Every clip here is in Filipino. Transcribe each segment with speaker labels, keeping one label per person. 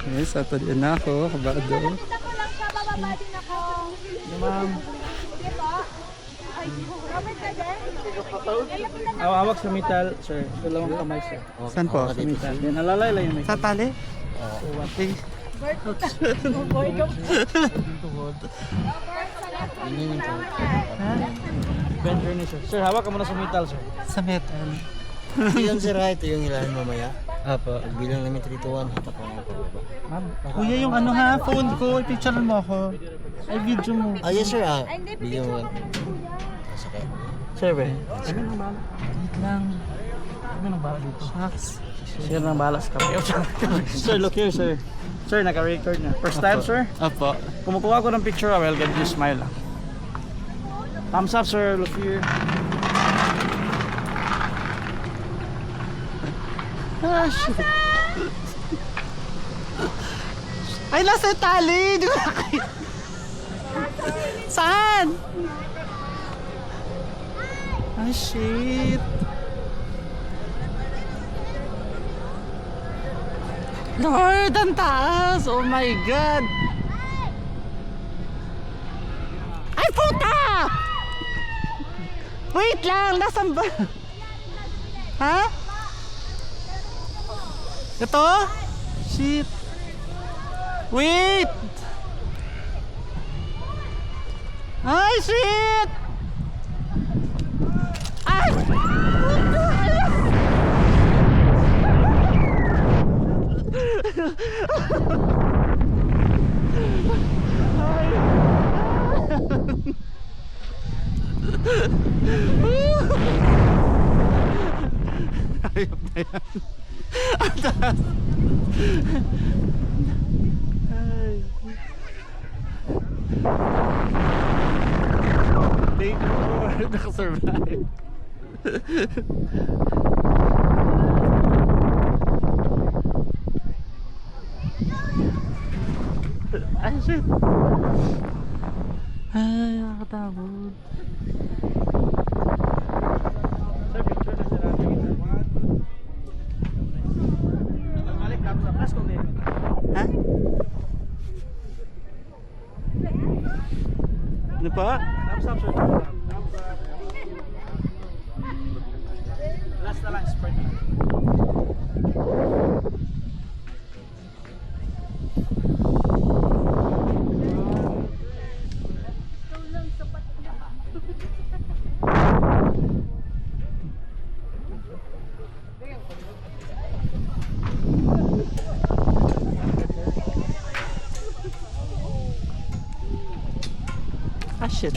Speaker 1: Yes, ato din ako, kabado.
Speaker 2: Nakita ko lang siya, bababa din ako.
Speaker 3: Ma'am.
Speaker 2: Sige po. Ay, Robert ka din?
Speaker 3: Hawak sa metal, sir. Dalawang kamay, sir.
Speaker 1: Saan po?
Speaker 3: Sa metal. Yan, nalalay lang yun.
Speaker 1: Sa tali? Okay.
Speaker 3: Bend your knee, sir. Sir, hawak ka muna sa metal, sir.
Speaker 1: Sa metal.
Speaker 4: Ilan sir ha? Ito yung hilahin mamaya.
Speaker 1: Apo.
Speaker 4: Bilang namin 3 to 1. Hatak ko nga pababa.
Speaker 3: Ma'am.
Speaker 1: Kuya, yung ano ha, phone ko, picturean mo ako. Ay, video mo.
Speaker 4: Ah, yes sir ha.
Speaker 2: Ay, hindi,
Speaker 4: Bigyan mo. Sakay.
Speaker 1: Sir, be.
Speaker 3: Ano nang bahala?
Speaker 1: Wait lang.
Speaker 3: Ano nang bahala dito?
Speaker 1: Shucks.
Speaker 3: Sir, nang bahala sa kamay. Sir, look here, sir. Sir, naka-record na. First time, sir?
Speaker 1: Apo.
Speaker 3: Kumukuha ko ng picture, I will get you smile lang. Thumbs up, sir. Look here.
Speaker 1: Ah, shit. Ay, nasa tali! Di ko nakita. Saan? Ay, shit. Lord, ang taas! Oh my God! Ay, puta! Wait lang! Nasaan ba? Ha? Ito? Shit. Wait! Ay, shit! Ay! Ayop na yan. Ang taas. Ay. Thank you for nakasurvive. Ay, shit. Ay, nakakatabot.
Speaker 3: Sir, picture na sir. Balik, thumbs up. Last comment.
Speaker 1: Ha? Ano pa?
Speaker 3: Thumbs up, sir. Thumbs up. Last na lang, spread na lang.
Speaker 1: Ah, shit.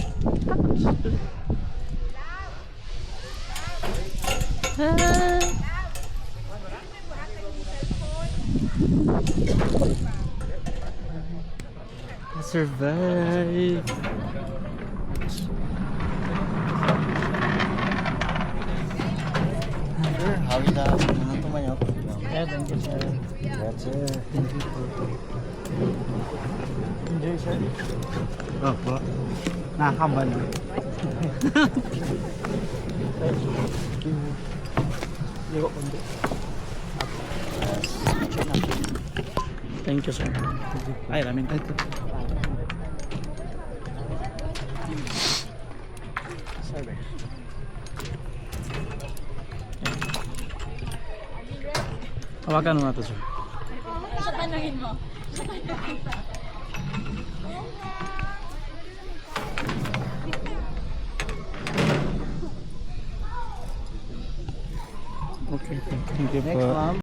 Speaker 1: Ah. I survived.
Speaker 4: Sir, hawi na. Ano tumayo?
Speaker 3: Yeah, thank you, sir.
Speaker 4: That's sir.
Speaker 3: Enjoy, sir.
Speaker 1: Opo. Nakakamba na.
Speaker 3: Ligo kundi. Thank you, sir. Ay, ramen. Sorry. Hawakan mo na ito, sir.
Speaker 2: Sa tanungin mo.
Speaker 1: Okay, thank you
Speaker 3: Next,
Speaker 1: po.
Speaker 3: ma'am.